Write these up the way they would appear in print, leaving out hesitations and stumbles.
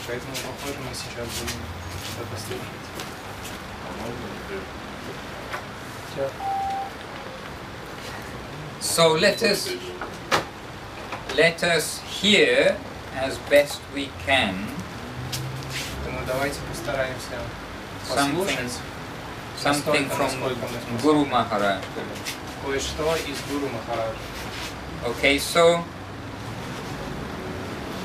Поэтому, похоже, мы сейчас будем что-то слушать. So let us hear as best we can Поэтому давайте постараемся послушать something from Guru Maharaj. Кое-что из Гуру Махараджа.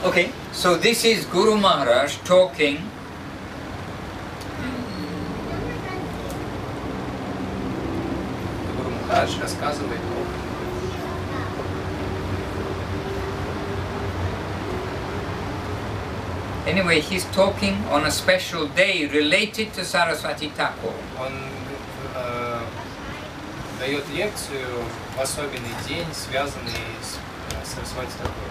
Okay, so this is Guru Maharaj talking Гуру Махарадж рассказывает Anyway, he's talking on a special day related to Saraswati Thakur. Он дает лекцию в особенный день, связанный с Сарасвати Тхакур.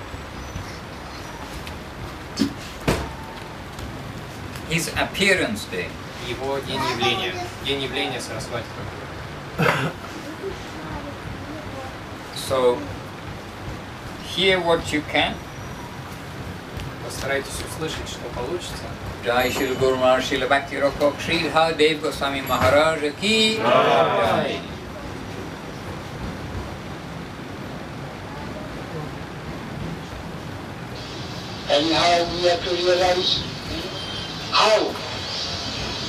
His appearance day. Его день явления Сарасвати Тхакур. So, hear what you can. Постарайтесь услышать, что получится. Jai Shri Guru Maharaj Srila Bhakti Rakshak Sridhar Dev Goswami Maharaj Ki Jai. And now we have to realize how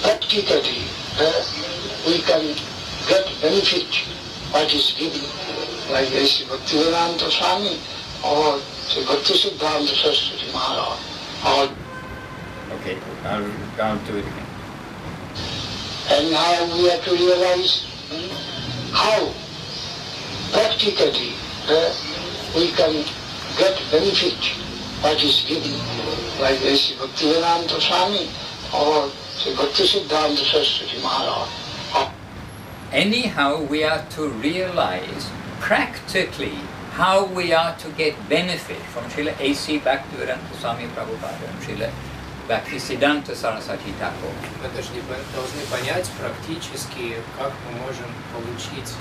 practically we can get benefit what is given, like Sri Bhaktivedanta Swami or Sri Bhaktisiddhanta Saraswati Maharaj. Okay, I'll do it again. And now we have to realize how practically we can get benefit what is given, like Sri Bhaktivedanta Swami or Sri Bhaktisiddhanta Saraswati Maharaj. Anyhow, we are to realize practically how we are to get benefit from Srila A.C. Bhaktivedanta Swami Prabhupada and Srila Bhaktisiddhanta Saraswati Thakur. Мы должны понять практически, как мы можем получить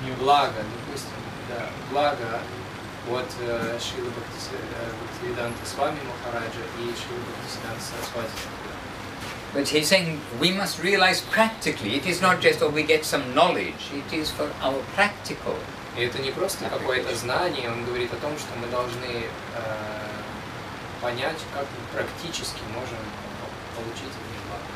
не благо, допустим, да, благо от Шрилы Бхактивиданта Свами Махараджа и Шрилы Бхактисиданта Сарасвати. But he's saying we must realize practically, it is not just we get some knowledge, it is for our practical. И это не просто какое-то знание, он говорит о том, что мы должны понять, как мы практически можем получить это благо.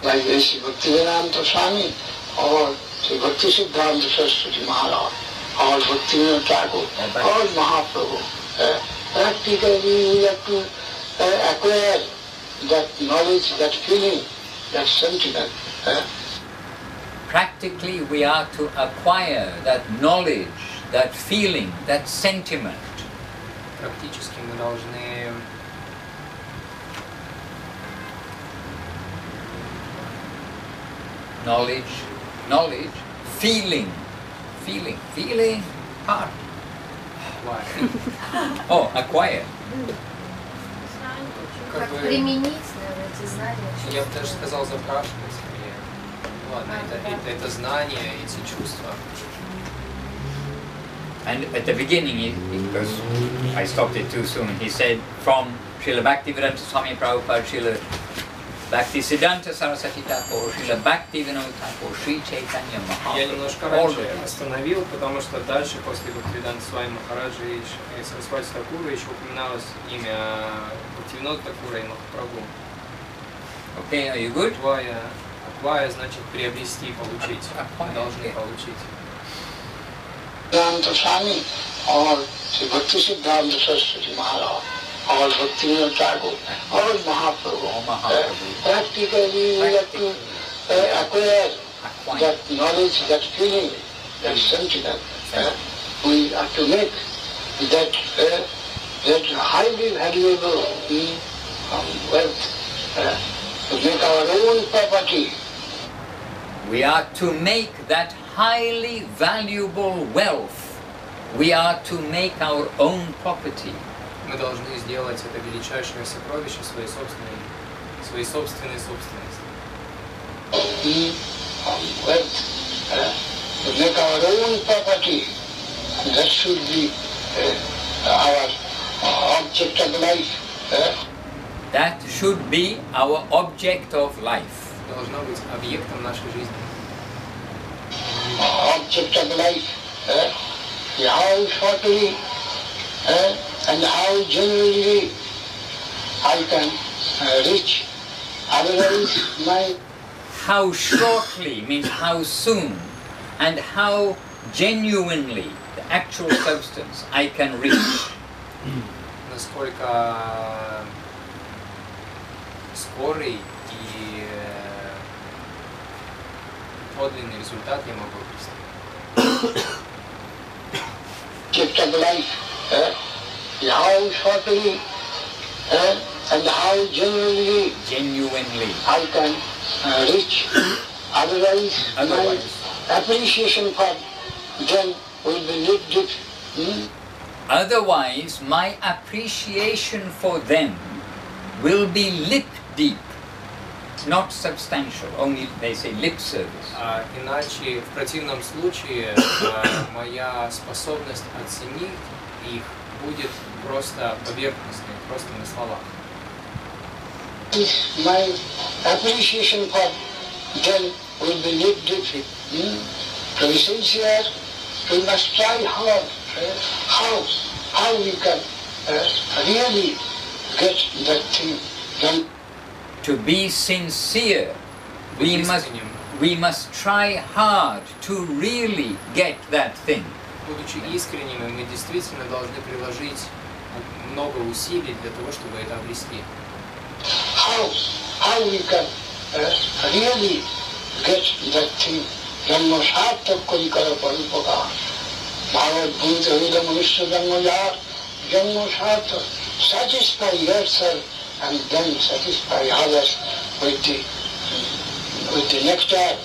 Like Sri Bhaktivedanta Swami or Sri Bhaktisiddhanta Saraswati Maharaj or Bhaktivinoda Thakur or Mahaprabhu. Practically we have to acquire that knowledge, that feeling, that sentiment. Practically we are to acquire that knowledge, that feeling, that sentiment. Практически мы должны knowledge, feeling, heart. Oh, acquire. Как применить, наверное, эти знания. Я бы даже сказал запрашивать. Ладно, это знание, эти чувства. And at the beginning, because I stopped it too soon, he said from Srila Bhaktivedanta Swami Prabhupada, Srila Bhaktisiddhanta Saraswati Thakur, Srila Bhaktivinoda Thakur, Sri Чайтанья Mahaprabhu. Я немножко раньше остановил, потому что дальше, после Бхактивиданта Свами Махараджа и Сарасвати Тхакура, еще упоминалось имя Бхактивинода Тхакура и Махапрабху. Okay, are you good? Аквая значит приобрести, получить. Мы должны получить. Bhaktivedanta Swami or Sri Bhaktisiddhanta Saraswati Maharaj or Bhaktivinoda Thakur or Mahaprabhu. Practically we have to acquire that knowledge, that feeling, that sentiment. We have to make that highly valuable wealth, to make our own property. We are to make that highly valuable wealth. We are to make our own property. Мы должны сделать это величайшее сокровище своей собственной собственности. Wealth, to make our own property, that should be our object of life. That should be our object of life. Должно быть объектом нашей жизни. Object of life. How shortly and how genuinely I can reach. Otherwise, my... How shortly means how soon, and how genuinely, the actual substance, I can reach. Насколько скорый и подлинный результат я могу обрести. Object of life. How shortly and how genuinely I can reach. Otherwise, my appreciation for them will be lifted. Otherwise, my appreciation for them will be lip deep, not substantial, only they say lip service. Иначе, в противном случае, моя способность оценить их будет просто поверхностной, просто на словах. My appreciation for them will be lifted. To be sincere, we must try hard. How we can really get that thing done. To be sincere, we must try hard to really get that thing. Будучи искренними, мы действительно должны приложить много усилий для того, чтобы это обрести. How we can really get that thing. Janma sarthak kori karo parupakar. Bhagavad Gita Vida Manushya Janma Jar. Janma sarthak. Satisfy yourself and then satisfy others with the nectar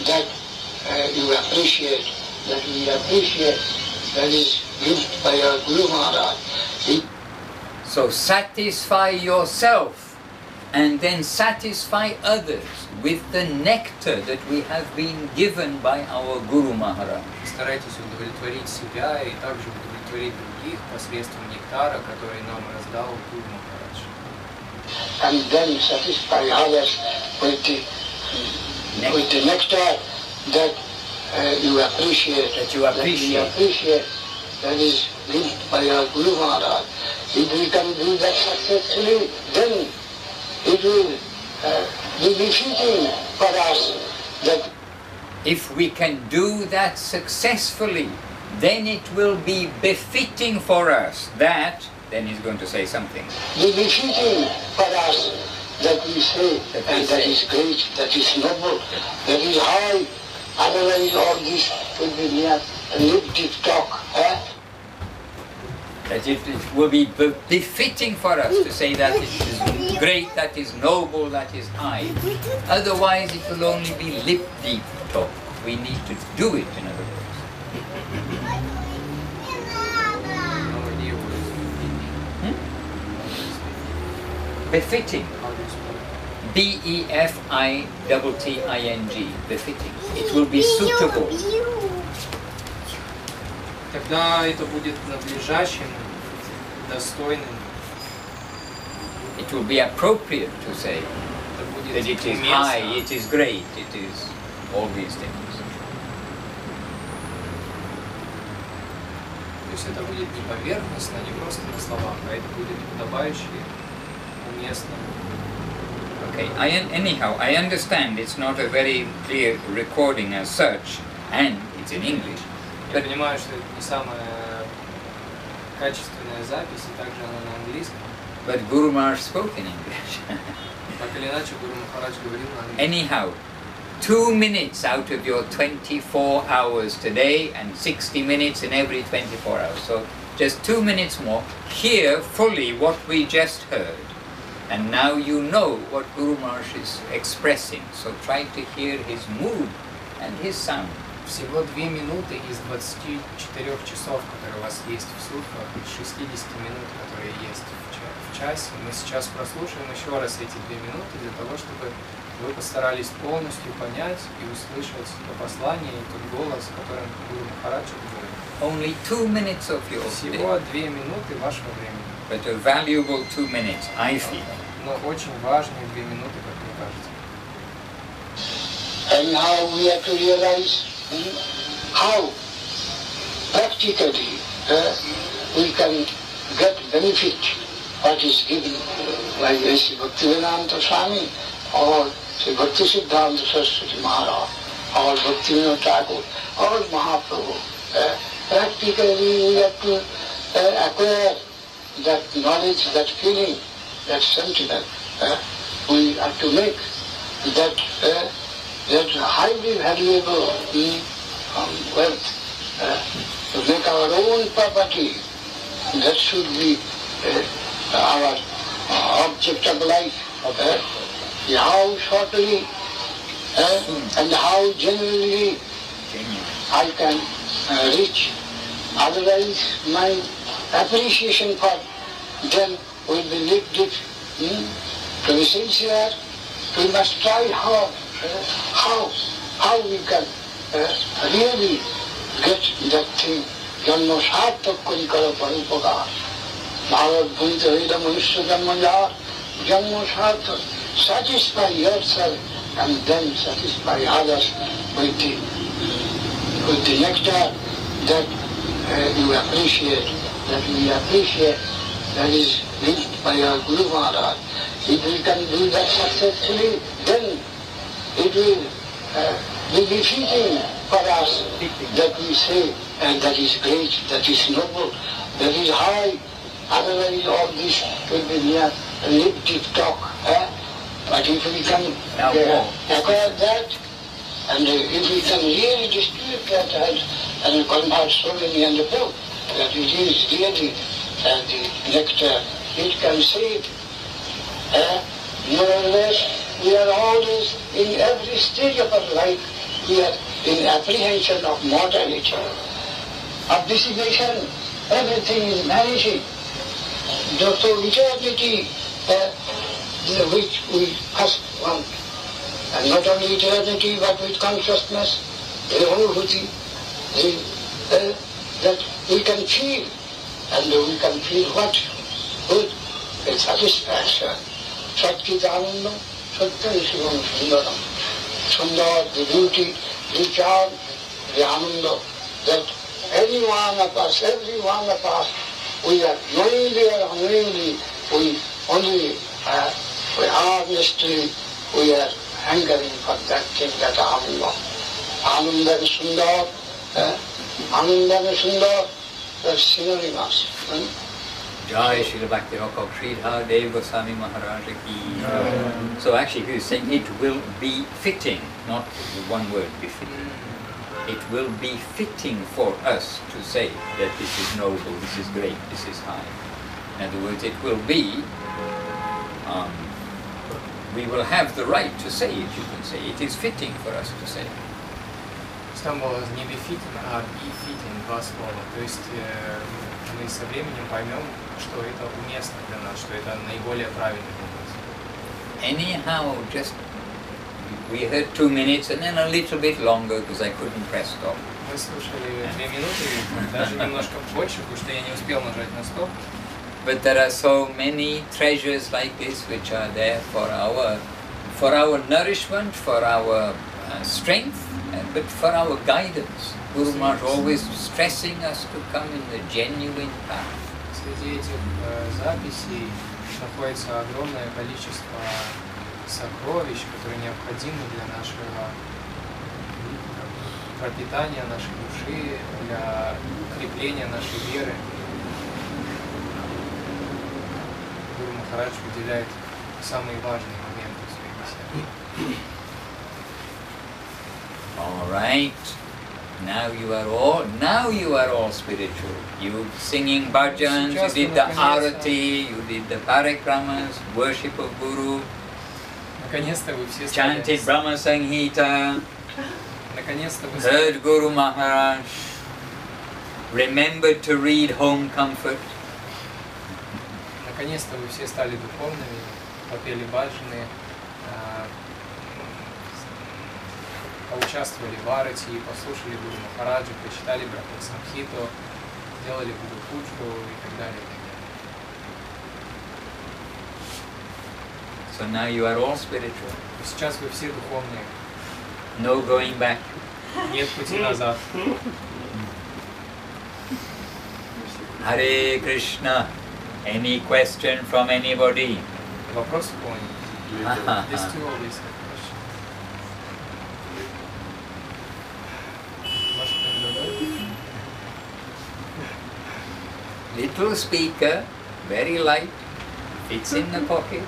that you appreciate, that we appreciate, that is given by our Guru Maharaj. So satisfy yourself and then satisfy others with the nectar that we have been given by our Guru Maharaj. Старайтесь удовлетворить себя и также удовлетворить других посредством нектара, который нам раздал Гуру Махарадж. And then satisfy others with the nectar that you appreciate. That you appreciate. That is given by our Guru Maharaj. If we can do that successfully, then it will be befitting for us that... If we can do that successfully, then it will be befitting for us that, then he's going to say something. Be befitting for us that we say that is great, that is noble, that is high. Otherwise all this will be mere lipstick talk. That it will be befitting for us to say that it is great, that is noble, that is high. Otherwise it will only be lip deep talk. We need to do it, in other words. Befitting. B-E-F-I-T-T-I-N-G. Befitting. It will be suitable. Когда это будет надлежащим, достойным, it will be appropriate to say that it is high, it is great, it is all these things. То есть это будет не поверхностно, не просто на словах, а это будет подобающе, уместно. Okay, anyhow, I understand it's not a very clear recording as such, and it's in English. Я понимаю, что это не самая качественная запись, и также она на английском. But Guru Maharaj spoke in English. Так или иначе, Гуру Махарадж говорил на английском. Anyhow, 2 minutes out of your 24 hours today, and 60 minutes in every 24 hours. So just 2 minutes more. Hear fully what we just heard. And now you know what Guru Maharaj is expressing. So try to hear his mood and his sound. Всего 2 минуты из 24 часов, которые у вас есть в сутках, 60 минут, которые есть в часе. Мы сейчас прослушаем еще раз эти 2 минуты для того, чтобы вы постарались полностью понять и услышать то послание и тот голос, которым Гуру Махараджа говорит. Only 2 minutes of your day. Всего 2 минуты вашего времени. But a valuable 2 minutes, I feel. Но очень важные 2 минуты, как мне кажется. And now we have to realize how practically we can get benefit what is given by Sri Bhaktivedanta Swami or Sri Bhaktisiddhanta Saraswati Maharaj or Bhaktivinoda Thakur or Mahaprabhu. Practically we have to acquire that knowledge, that feeling, that sentiment. We have to make that highly valuable wealth, to make our own property. That should be our object of life. How shortly and how genuinely I can reach. Otherwise my appreciation for them will be lifted. To be sincere, we must try hard how we can really get that thing. Janma sarthak kori karo parupakar. Bharat bhunita hida manusya janma jar. Janma sarthak. Satisfy yourself and then satisfy others with the nectar that you appreciate, that we appreciate, that is linked by our Guru Maharaj. If we can do that successfully, then it will be befitting for us that we say, and that is great, that is noble, that is high. Otherwise all this will be mere lipstick talk. But if we can acquire that, and if we can really distribute that and convert so many and prove that it is really the nectar, it can save. More or less, we are always, in every stage of our life, we are in apprehension of mortality, of dissipation. Everything is vanishing. So eternity, which we first want. And not only eternity, but with consciousness, the anubhuti, that we can feel. And we can feel what? Good, a satisfaction. Satchitananda, Satya Shivam Sundaram. Sundar, the beauty, the charm, the ananda, that every one of us, we are knowingly or unknowingly, we only, we honestly, we are hankering for that thing, that ananda. Ananda and Sundar, Ananda and Sundar, they're synonymous. Jai Srila Bhakti Rakha Sridhar Dev Goswami Maharaj Ki. So actually he is saying it will be fitting, not the one word befitting. It will be fitting for us to say that this is noble, this is great, this is high. In other words, it will be, we will have the right to say it, you can say. It is fitting for us to say. Там было не befitting, а befitting, два слова. То есть мы со временем поймем, что это уместно для нас, что это наиболее правильно для нас. Anyhow, just we heard 2 minutes and then a little bit longer because I couldn't press stop. Мы слушали 2 минуты, даже немножко больше, потому что я не успел нажать на стоп. But there are so many treasures like this which are there for our nourishment, for our strength, but for our guidance. Guru Maharaj always stressing us to come in the genuine path. Среди этих записей находится огромное количество сокровищ, которые необходимы для нашего пропитания нашей души, для укрепления нашей веры. Гуру Махарадж выделяет самые важные моменты в своей беседе. All right. Now you are all spiritual. You singing bhajans, you did the arati, you did the parikramas, worship of Guru, Наконец-то вы все chanted Brahma Sanghita. Наконец-то вы heard Guru Maharaj, remembered to read Home Comfort. Наконец-то вы все стали духовными, попели баджаны, поучаствовали в арати, послушали Гуру Махараджа, прочитали Брахма-самхиту, сделали Гуру-пуджу и так далее. So now you are all spiritual. Сейчас вы все духовные. No going back. Нет пути назад. Hare Krishna. Any question from anybody? Вопрос у кого-нибудь? There's two always have questions. Может, кто-нибудь? Little speaker, very light, fits in the pocket,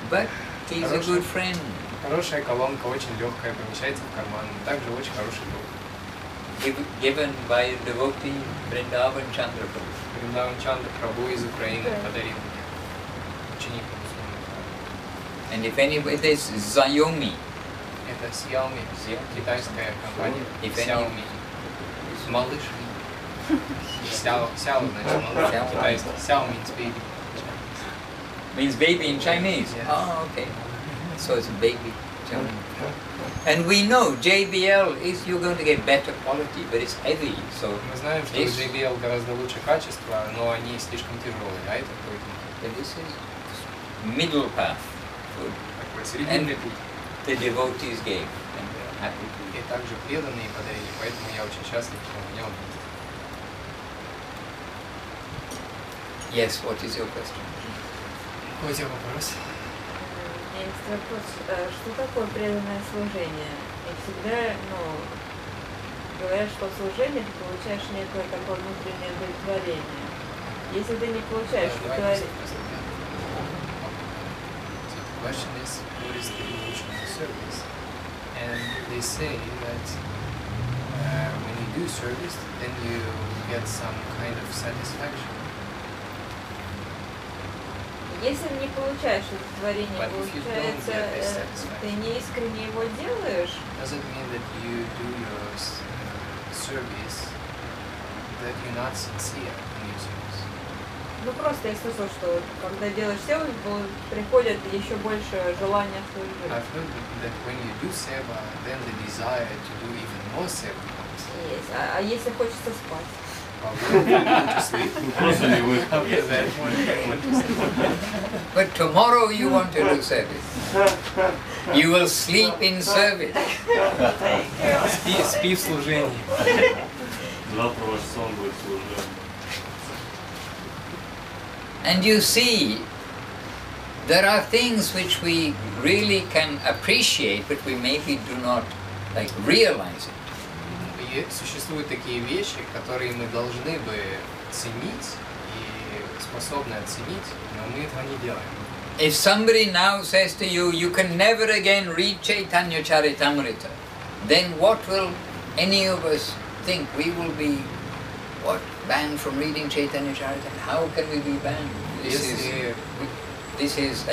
but he's a good friend. Хорошая колонка, очень легкая, помещается в карман, также очень хороший друг. Given by a devotee, Vrindavan Chandra Prabhu. Вриндаван Чандра Прабху из Украины подарил мне. Ученик. And if anybody, this is Xiaomi. Это Xiaomi, китайская компания. Xiaomi. Малыш. Xiao, значит, малыш. Китайский. Xiao means baby. Means baby in Chinese. Yes. Oh, okay. So it's a baby. And we know JBL is, you're going to get better quality, but it's heavy. So Мы знаем, что у JBL гораздо лучше качество, но они слишком тяжелые, а это будет. this is middle path. Такой срединный путь. The devotees gave. And we're happy to. И также преданные подарили, поэтому я очень счастлив, что у меня он есть. Yes, what is your question? Какой у тебя вопрос? У меня есть вопрос, что такое преданное служение? И всегда, говорят, что в служении ты получаешь некое такое внутреннее удовлетворение. Если ты не получаешь удовлетворение... The question is, what is the devotional service? And they say that when you do service, then you get some kind of satisfaction. Если не получаешь удовлетворение, получается, ты не искренне его делаешь. Does it mean that you do your service, that you're not sincere in your service? Просто я слышала, что когда делаешь seva, приходит еще больше желания служить. I've heard that when you do seva, then the desire to do even more seva comes. Есть. А если хочется спать? But tomorrow you want to do service. You will sleep in service. Спи в служении. Завтра ваш сон будет служение. And you see, there are things which we really can appreciate, but we maybe do not realize it. И существуют такие вещи, которые мы должны бы ценить и способны оценить, но мы этого не делаем. If somebody now says to you, you can never again read Chaitanya Charitamrita, then what will any of us think? We will be, banned from reading Chaitanya Charitamrita? How can we be banned? This is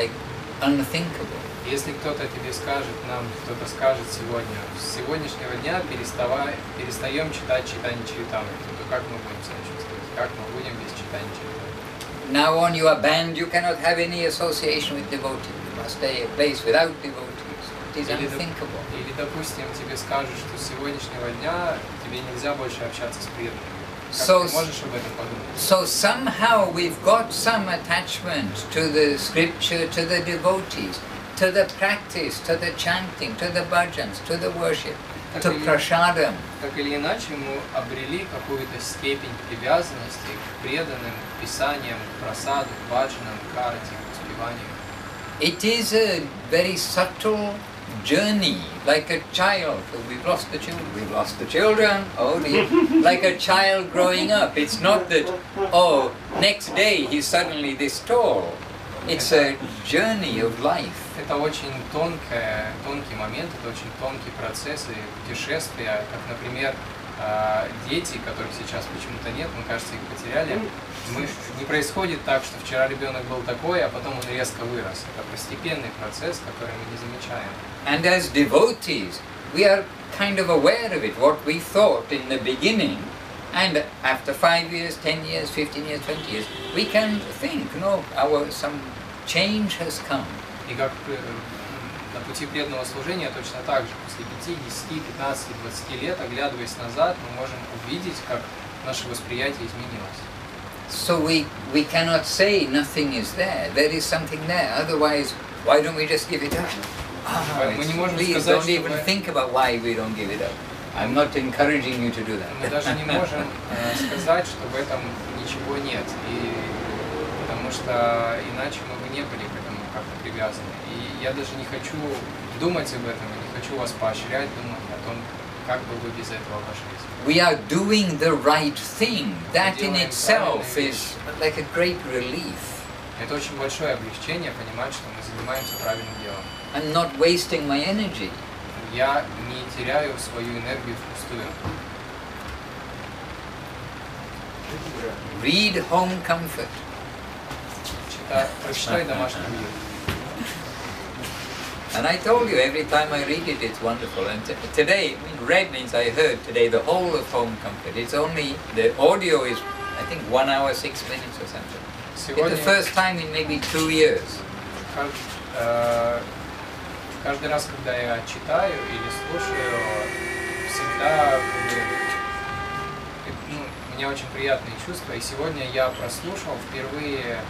unthinkable. Если кто-то тебе скажет, нам кто-то скажет сегодня, с сегодняшнего дня перестаем читать Чайтанья Чаритамриту, то как мы будем себя чувствовать? Как мы будем без Чайтанья Чаритамриты? Now on you are banned, you cannot have any association with devotees. You must stay a place without devotees. It is unthinkable. Или, допустим, тебе скажут, что с сегодняшнего дня тебе нельзя больше общаться с преданными. Как ты можешь об этом подумать? So somehow we've got some attachment to the scripture, to the devotees, to the practice, to the chanting, to the bhajans, to the worship, to prasadam. Так или иначе, мы обрели какую-то степень привязанности к преданным, к писаниям, к прасаду, к баджанам, к арати, к успеванию. It is a very subtle journey, like a child. We've lost the children. We've lost the children. Oh dear. Like a child growing up. It's not that, next day he's suddenly this tall. It's a journey of life. Это очень тонкий момент, это очень тонкий процесс и путешествия, как, например, дети, которых сейчас почему-то нет, мы, кажется, их потеряли. Не происходит так, что вчера ребенок был такой, а потом он резко вырос. Это постепенный процесс, который мы не замечаем. And as devotees, we are kind of aware of it, what we thought in the beginning, and after 5 years, 10 years, 15 years, 20 years, we can think, no, some change has come. И как на пути преданного служения точно так же, после 5, 10, 15, 20 лет, оглядываясь назад, мы можем увидеть, как наше восприятие изменилось. So we cannot say nothing is there. There is something there. Otherwise, why don't we just give it up? Мы не можем Please сказать, don't even think about why we don't give it up. I'm not encouraging you to do that. Мы даже не можем сказать, что в этом ничего нет, и потому что иначе мы бы не были к этому как-то привязаны. И я даже не хочу думать об этом, не хочу вас поощрять, думать о том, как бы вы без этого обошлись. We are doing the right thing. That in itself is like a great relief. Это очень большое облегчение понимать, что мы занимаемся правильным делом. I'm not wasting my energy. Я не теряю свою энергию впустую. Read Home Comfort. Прочитай домашний мир. And I told you, every time I read it, it's wonderful. And today, read means I heard today the whole of Home Comfort. It's only, the audio is, I think, 1 hour, 6 minutes or something. It's the first time in maybe 2 years. Каждый раз, когда я читаю или слушаю, всегда у меня очень приятные чувства. И сегодня я прослушал впервые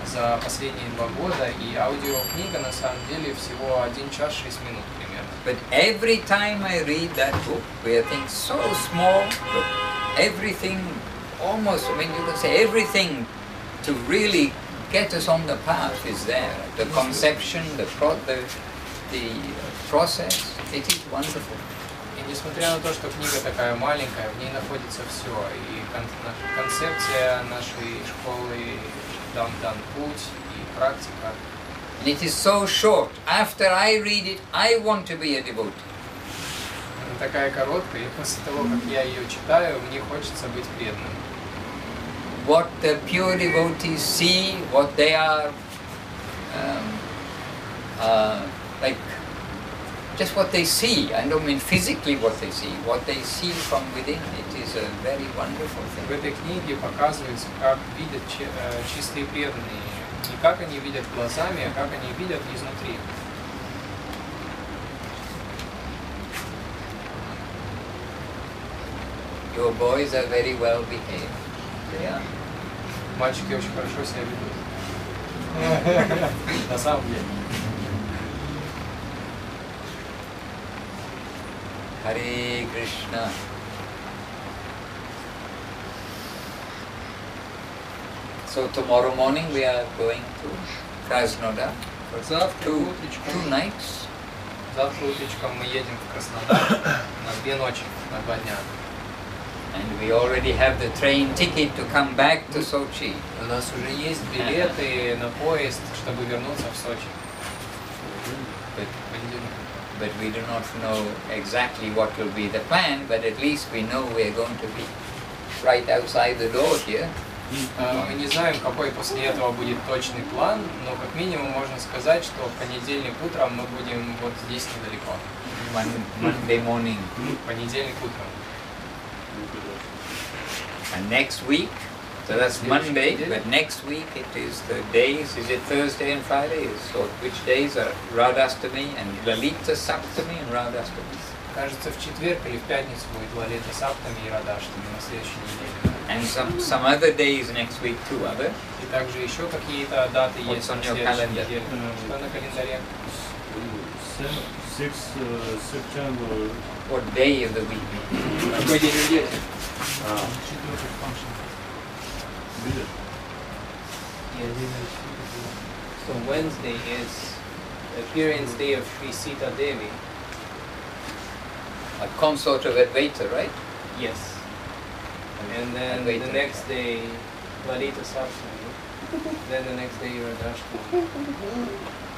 за последние 2 года, и аудиокнига на самом деле всего 1 час 6 минут примерно. But every time I read that book, where things so small, but everything almost, I mean, you can say everything to really get us on the path is there. The conception, the process, it is wonderful. И несмотря на то, что книга такая маленькая, в ней находится все, и концепция нашей школы, дан путь и практика. And it is so short. After I read it, I want to be a devotee. Она такая короткая, и после того, как я ее читаю, мне хочется быть преданным. What the pure devotees see, what they are, like, just what they see. I don't mean physically what they see from within. It is a very wonderful thing. В этой книге показывается, как видят чистые преданные. Не как они видят глазами, а как они видят изнутри. Your boys are very well behaved. They are. Мальчики очень хорошо себя ведут. На самом деле. Hare Krishna. So tomorrow morning we are going to Krasnodar for two nights. Завтра утречком мы едем в Краснодар на 2 ночи, на 2 дня. And we already have the train ticket to come back to Sochi. У нас уже есть билеты на поезд, чтобы вернуться в Сочи. But we do not know exactly what will be the plan, but at least we know we are going to be right outside the door here. Мы не знаем, какой после этого будет точный план, но как минимум можно сказать, что в понедельник утром мы будем вот здесь недалеко. Monday morning. Понедельник утром. And next week, so that's Monday, but next week it is the days, is it Thursday and Friday? So which days are Radhastami and Lalita Saptami and Radhastami? Кажется, в четверг или в пятницу будет Лалита Саптами и Радхаштами на следующей неделе. And some other days next week too, are there? И также еще какие-то даты есть на следующей неделе. Что на календаре? 6 September. What day of the week? Какой день недели? So Wednesday is the appearance day of Sri Sita Devi. A consort of Advaita, right? Yes. And then Advaita. the next day, Lalita Saptami. Then the next day, Radhashtami.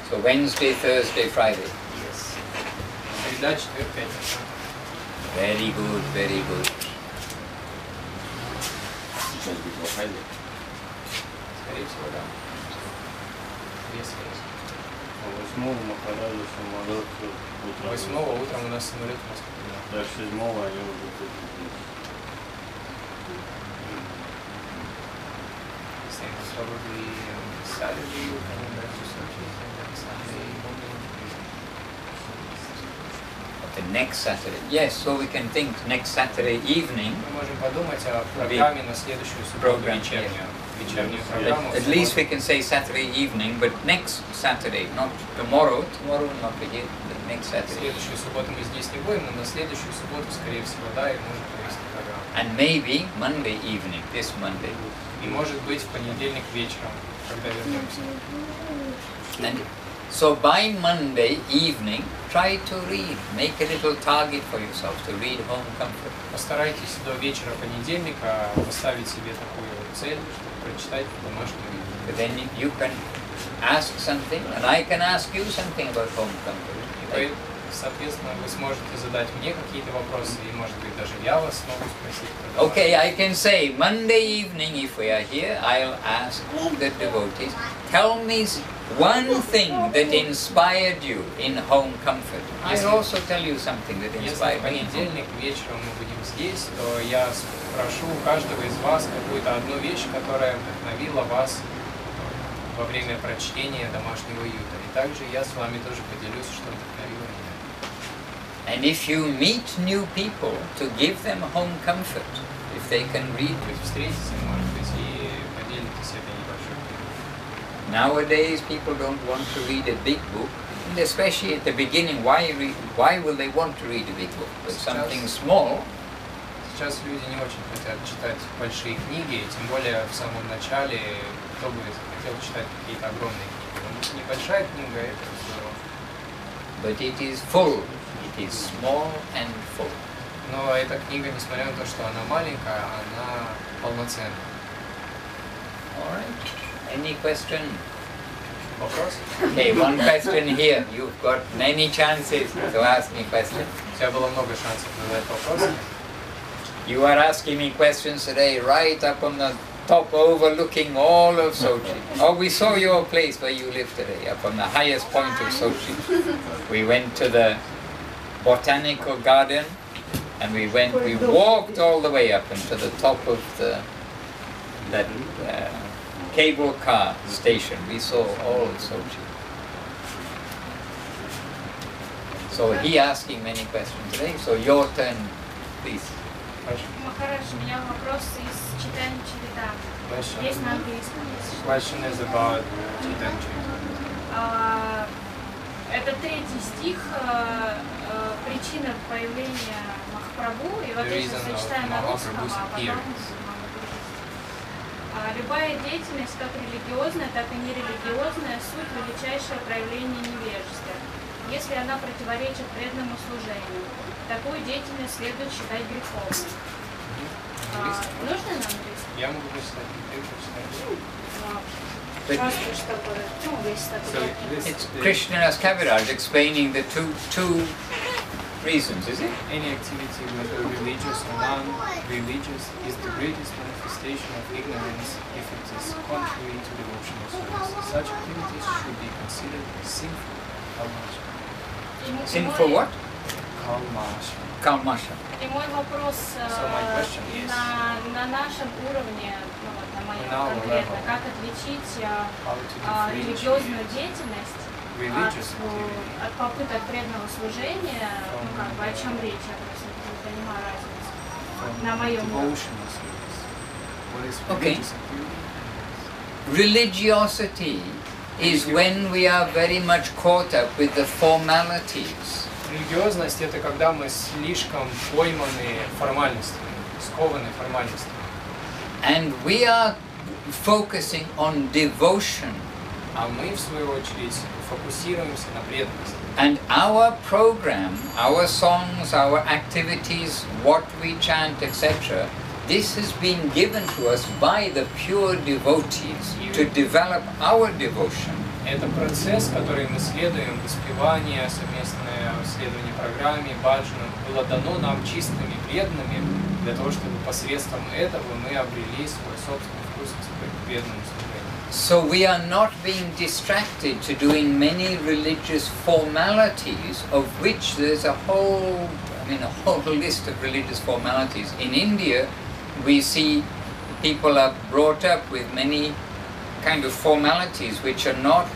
So Wednesday, Thursday, Friday. Yes. Среда, четверг, пятница. Very good, very good. Сейчас будет локальный. Скорее всего, да. Скорее всего. 8-го Махараджа самолет утром. 8-го утром у нас самолет в Москве. Да, 7-го они уже тут здесь. Probably Saturday coming back to Sochi, and then Sunday morning. The next Saturday. Yes, so we can think next Saturday evening. Мы можем подумать о программе на следующую субботу вечернюю. Вечернюю программу. At least we can say Saturday evening, but next Saturday, not tomorrow. Tomorrow not be here, but next Saturday. Следующую субботу мы здесь не будем, но на следующую субботу, скорее всего, да, и можем провести программу. And maybe Monday evening, this Monday. И может быть в понедельник вечером, когда вернемся. And so by Monday evening, try to read. Make a little target for yourself to read Home Comfort. Постарайтесь до вечера понедельника поставить себе такую цель, чтобы прочитать домашнюю книгу. But then you can ask something, and I can ask you something about Home Comfort. И, соответственно, вы сможете задать мне какие-то вопросы, и, может быть, даже я вас смогу спросить. Okay, I can say Monday evening, if we are here, I'll ask the devotees, tell me one thing that inspired you in Home Comfort. I'll also tell you something that Если в inspired me. понедельник вечером мы будем здесь, то я спрошу у каждого из вас какую-то одну вещь, которая вдохновила вас во время прочтения домашнего уюта. И также я с вами тоже поделюсь, что вдохновило меня. And if you meet new people, to give them Home Comfort, if they can read Вы встретитесь, может быть, и поделитесь этой небольшой книгой. Nowadays, people don't want to read a big book, and especially at the beginning. Why will they want to read a big book? But something small. Сейчас люди не очень хотят читать большие книги, тем более в самом начале, кто бы хотел читать какие-то огромные книги. Но небольшая книга — это здорово. But it is full. It is small and full. Но эта книга, несмотря на то, что она маленькая, она полноценная. All right. Any question? Вопрос? Okay, one question here. You've got many chances to ask me questions. У тебя было много шансов задать вопросы. You are asking me questions today right up on the top overlooking all of Sochi. Oh, we saw your place where you live today, up on the highest point of Sochi. We went to the botanical garden and we walked all the way up into the top of that cable car station. We saw all of Sochi. So he asking many questions today, so your turn, please. Махарадж, у меня вопрос из Чайтаньи Чаритамриты. Есть на английском. Question is about Чайтанья. Это 3-й стих, причина появления Махапрабху, и вот я сейчас зачитаю на русском, а потом любая деятельность, как религиозная, так и нерелигиозная, суть величайшее проявление невежества. Если она противоречит преданному служению, такую деятельность следует считать греховной. Нужно на английском? Я могу прочитать, ты прочитай. Просто чтобы, весь такой. It's Krishnadas Kaviraj explaining the two reasons, is it? Any activity, whether religious or non-religious, is the greatest manifestation of ignorance if it is contrary to devotional service. Such activities should be considered sinful. Sinful what? Kalmasha. Kalmasha. И мой вопрос на нашем уровне, на моем конкретно, как отличить религиозную деятельность от попыток преданного служения, о чем речь, я просто не понимаю разницу, на моем уровне. Okay. Religiosity is when we are very much caught up with the formalities. Религиозность — это когда мы слишком пойманы формальностями, скованы формальностями. And we are focusing on devotion. А мы, в свою очередь, фокусируемся на преданности. And our program, our songs, our activities, what we chant, etc., this has been given to us by the pure devotees to develop our devotion. Это процесс, который мы следуем, воспевание, совместное следование программе, баджанам, было дано нам чистыми преданными, для того, чтобы посредством этого мы обрели свой собственный вкус к преданному служению. So we are not being distracted to doing many religious formalities, of which there's a whole list of religious formalities. In India, we see people are brought up with many kind of formalities which are not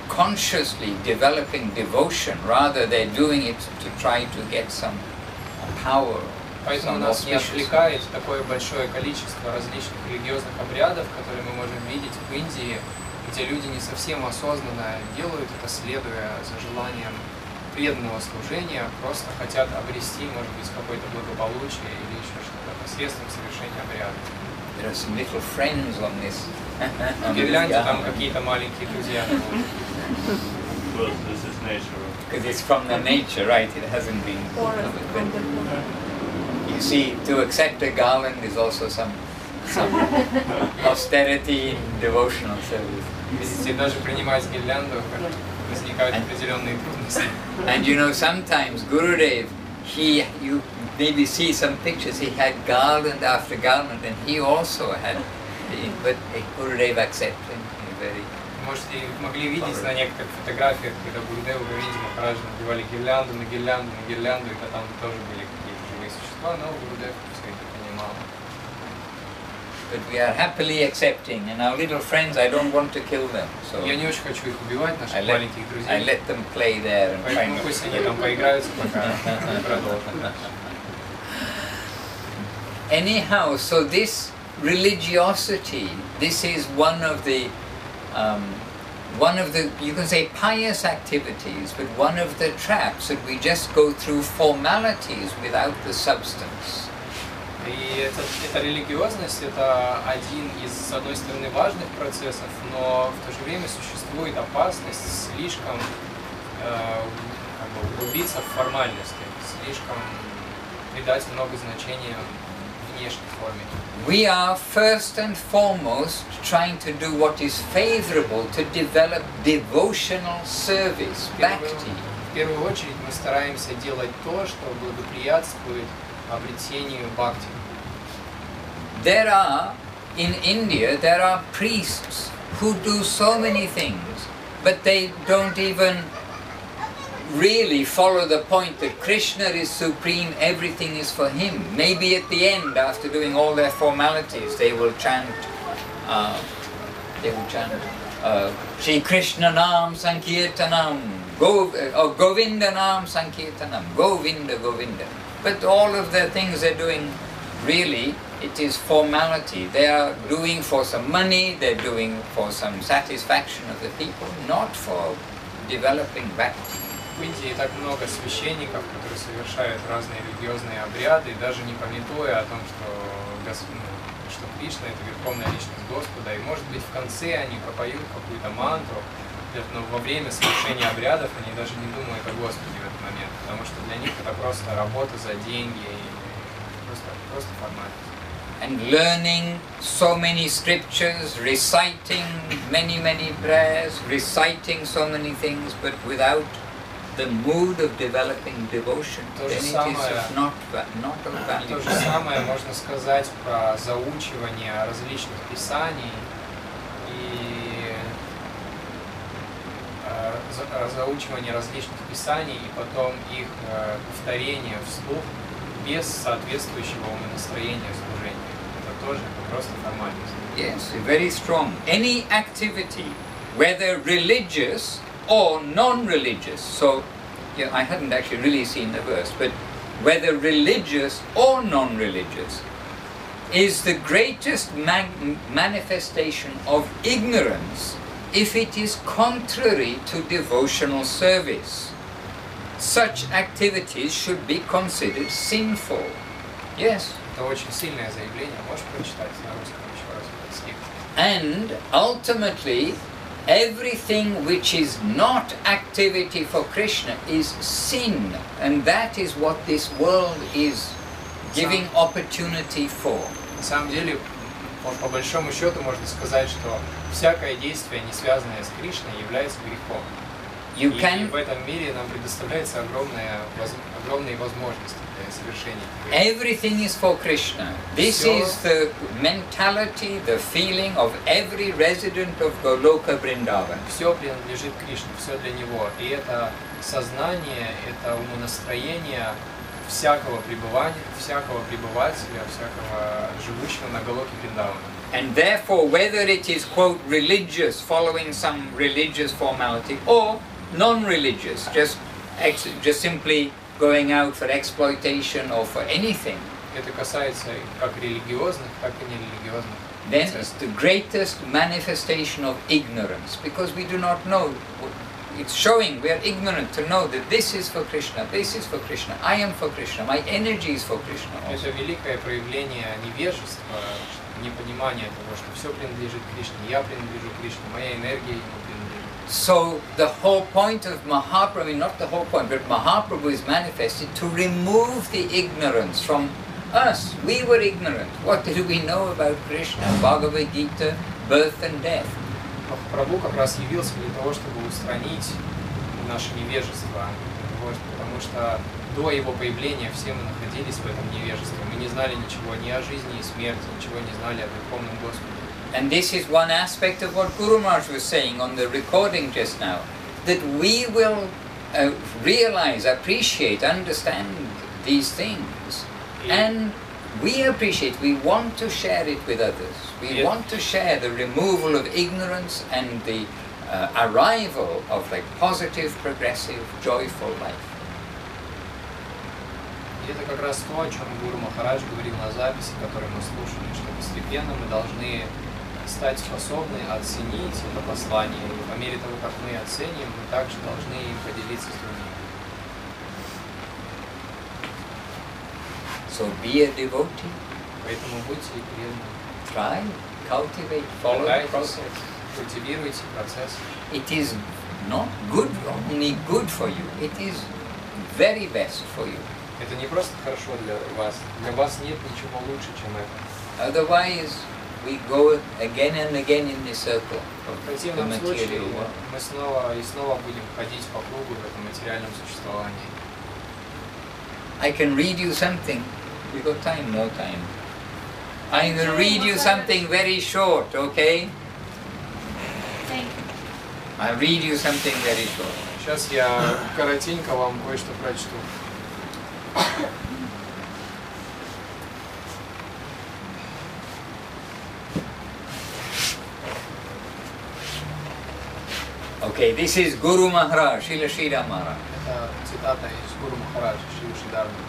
consciously developing devotion, rather they're doing it to try to get some power. Поэтому нас не отвлекает такое большое количество различных религиозных обрядов, которые мы можем видеть в Индии, где люди не совсем осознанно делают это, следуя за желанием преданного служения, просто хотят обрести, может быть, какое-то благополучие или еще что-то посредством совершения обряда. There are some little friends on this. Гляньте, там какие-то маленькие друзья. Because this is nature. Because it's from the nature, right? It hasn't been. You see, to accept a garland is also some austerity in devotional service. Видите, даже принимать гирлянду возникают определенные трудности. And you know, sometimes Gurudev, you maybe see some pictures, he had garland after garland, and he also had, but Gurudev accepted him very. Можете, могли видеть на некоторых фотографиях, когда Гурудеву, Говинди, Махараджем надевали гирлянду на гирлянду на гирлянду, и там тоже были какие-то живые существа, но Гурудев все это понимал. But we are happily accepting, and our little friends, I don't want to kill them. So я не очень хочу их убивать, наших маленьких друзей. I let them play there and поэтому пусть они там поиграются, пока продолжат. Anyhow, so this religiosity, this is one of the, you can say pious activities, but one of the traps that we just go through formalities without the substance. И эта религиозность, это один из, с одной стороны, важных процессов, но в то же время существует опасность слишком углубиться в формальности, слишком придать много значения внешней форме. We are first and foremost trying to do what is favorable to develop devotional service, bhakti. В первую очередь мы стараемся делать то, что благоприятствует обретению бхакти. In India, there are priests who do so many things, but they don't even really follow the point that Krishna is supreme, everything is for him. Maybe at the end, after doing all their formalities, they will chant Shri Krishna Nam Sankirtanam, Govinda Nam Sankirtanam, Govinda, Govinda. But all of the things they're doing, really, it is formality. They are doing for some money, they're doing for some satisfaction of the people, not for developing bhakti. В Индии так много священников, которые совершают разные религиозные обряды, даже не памятуя о том, что Кришна — это верховная личность Господа, и, может быть, в конце они пропоют какую-то мантру, но во время совершения обрядов они даже не думают о Господе в этот момент, потому что для них это просто работа за деньги, и просто формальность. And learning so many scriptures, reciting many prayers, reciting so many things, but without the mood of developing devotion, then it is not of value. То же самое можно сказать про заучивание различных писаний и потом их повторение вслух без соответствующего умонастроения служения. Это тоже просто формальность. Yes, very strong. Any activity, whether religious or non-religious. So, yeah, I hadn't actually really seen the verse, but whether religious or non-religious is the greatest manifestation of ignorance if it is contrary to devotional service. Such activities should be considered sinful. Yes. Это очень сильное заявление. Можешь прочитать на русском еще раз этот стих? And ultimately, everything which is not activity for Krishna is sin, and that is what this world is giving opportunity for. На самом деле, по большому счету можно сказать, что всякое действие, не связанное с Кришной, является грехом. You И can. в этом мире нам предоставляются огромные возможности для совершения. Everything is for Krishna. This is the mentality, the feeling of every resident of Goloka Vrindavan. Все принадлежит Кришне, все для Него. И это сознание, это умонастроение всякого пребывателя, всякого живущего на Галоке Вриндавана. And therefore, whether it is, quote, religious, following some religious formality, or non-religious, just simply going out for exploitation or for anything, Это касается как религиозных, так и нерелигиозных. then it's the greatest manifestation of ignorance, because we do not know. It's showing we are ignorant to know that this is for Krishna, this is for Krishna, I am for Krishna, my energy is for Krishna also. Это великое проявление невежества, непонимания того, что все принадлежит Кришне, я принадлежу Кришне, моя энергия ему принадлежит. So the whole point of Mahaprabhu, not the whole point, but Mahaprabhu is manifested to remove the ignorance from us. We were ignorant. What did we know about Krishna, Bhagavad Gita, birth and death? Прабху как раз явился для того, чтобы устранить наше невежество, потому что до его появления все мы находились в этом невежестве. Мы не знали ничего ни о жизни и смерти, ничего не знали о Верховном Господе. And this is one aspect of what Guru Maharaj was saying on the recording just now, that we will realize, appreciate, understand these things, and we appreciate, we want to share it with others. We want to share the removal of ignorance and the arrival of like positive, progressive, joyful life. И это как раз то, о чем Гуру Махарадж говорил на записи, которую мы слушали, что постепенно мы должны стать способны оценить это послание. И по мере того, как мы оценим, мы также должны им поделиться с другими. So be a devotee. Поэтому будьте преданными. Try, cultivate, follow the process. Культивируйте процесс. It is not good, only good for you. It is very best for you. Это не просто хорошо для вас. Для вас нет ничего лучше, чем это. Otherwise, we go again and again in this circle of В the противном случае material world. мы снова и снова будем ходить по кругу в этом материальном существовании. I can read you something. You got time? No time. I will read you something very short, okay? Thank you. I'll read you something very short. Сейчас я коротенько вам кое-что прочту. Okay, this is Guru Maharaj, Srila Sridhar Maharaj. Это цитата из Гуру Махараджа, Шрила Шридхара Махараджа.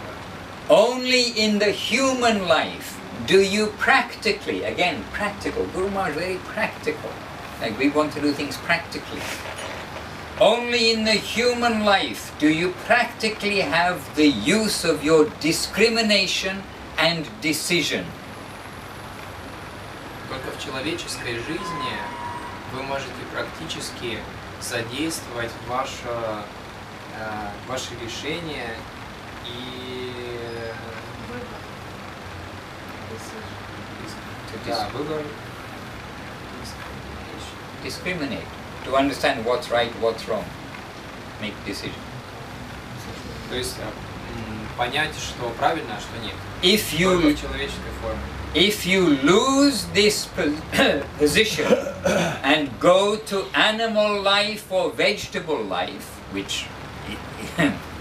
Only in the human life do you practically, again, practical, Guru Maharaj is very practical, like we want to do things practically. Only in the human life do you practically have the use of your discrimination and decision. Только в человеческой жизни вы можете практически задействовать ваши решения и выбор. Discriminate, to understand what's right, what's wrong, make decision. То есть понять, что правильно, а что нет. If Только you в человеческой форме. If you lose this position and go to animal life or vegetable life, which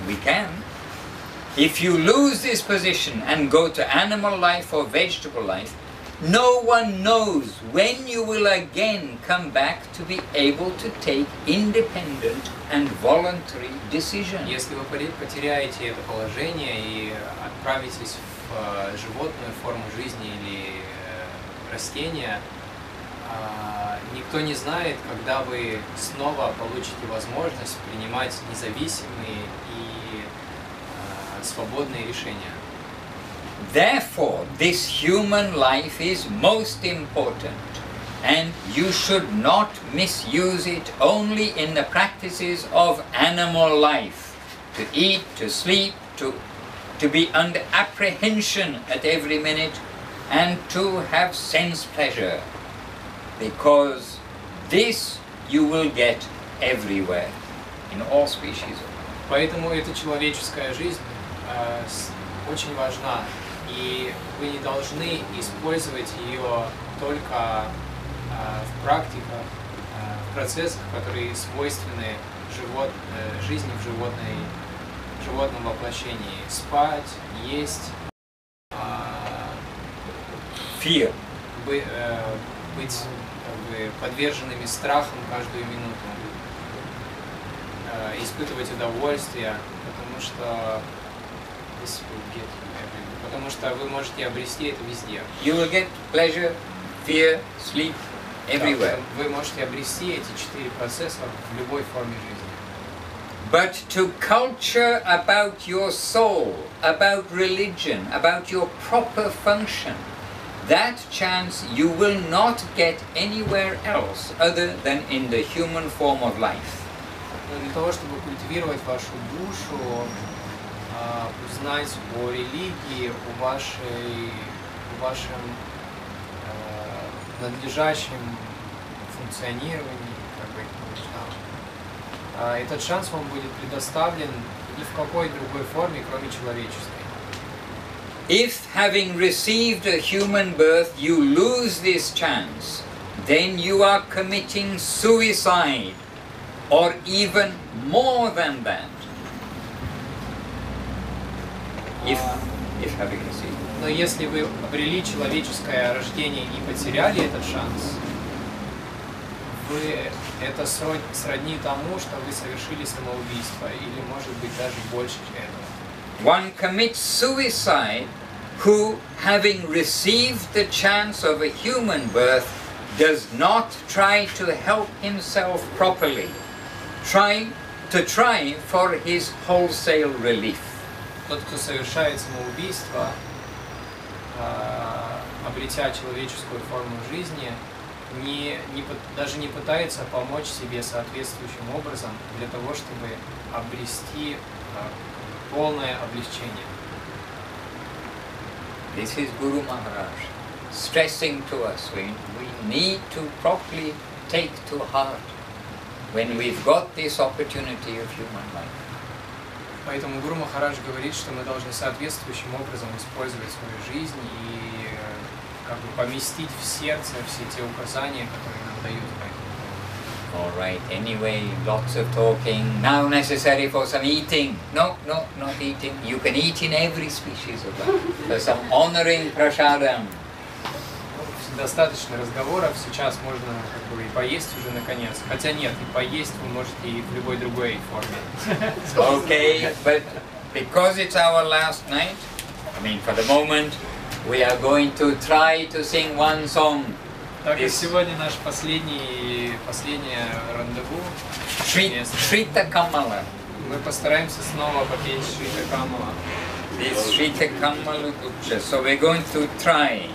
we can, if you lose this position and go to animal life or vegetable life, no one knows when you will again come back to be able to take independent and voluntary decisions. Если вы потеряете это положение и отправитесь в животную форму жизни или растения, никто не знает, когда вы снова получите возможность принимать независимые и свободные решения. Therefore, this human life is most important, and you should not misuse it only in the practices of animal life, to eat, to sleep, to be under apprehension at every minute, and to have sense pleasure, because this you will get everywhere. in all species. Поэтому эта человеческая жизнь очень важна, и вы не должны использовать ее только в практиках, в процессах, которые свойственны жизни в животном воплощении. Спать, есть, Fear. быть подверженными страхам каждую минуту, испытывать удовольствие, потому что вы можете обрести это везде. You will get pleasure, fear, sleep, everywhere. Вы можете обрести эти 4 процесса в любой форме жизни. But to culture about your soul, about religion, about your proper function, that chance you will not get anywhere else other than in the human form of life. Но для того, чтобы культивировать вашу душу, узнать о религии, о вашем надлежащем функционировании, как бы этот шанс вам будет предоставлен ни в какой другой форме, кроме человеческой. If having received a human birth you lose this chance, then you are committing suicide, or even more than that. If having received. Но если вы обрели человеческое рождение и потеряли этот шанс, это сродни тому, что вы совершили самоубийство, или, может быть, даже больше этого. One commits suicide who, having received the chance of a human birth, does not try to help himself properly, try for his wholesale relief. Тот, кто совершает самоубийство, обретя человеческую форму жизни, даже не пытается помочь себе соответствующим образом для того, чтобы обрести полное облегчение. This is Guru Maharaj stressing to us we need to properly take to heart when we've got this opportunity of human life. Поэтому Гуру Махарадж говорит, что мы должны соответствующим образом использовать свою жизнь и как бы поместить в сердце все те указания, которые нам дают по этому. All right, anyway, lots of talking. Now necessary for some eating. No, not eating. You can eat in every species of life. There's some honoring prasadam. Достаточно разговоров, сейчас можно как бы и поесть уже наконец. Хотя нет, и поесть вы можете и в любой другой форме. Okay, but because it's our last night, I mean for the moment, we are going to try to sing one song. Так как сегодня наш последнее рандеву, Шрита Камала. Мы постараемся снова попеть Шрита Камала. This Shritta Kamala Gupta. So we're going to try.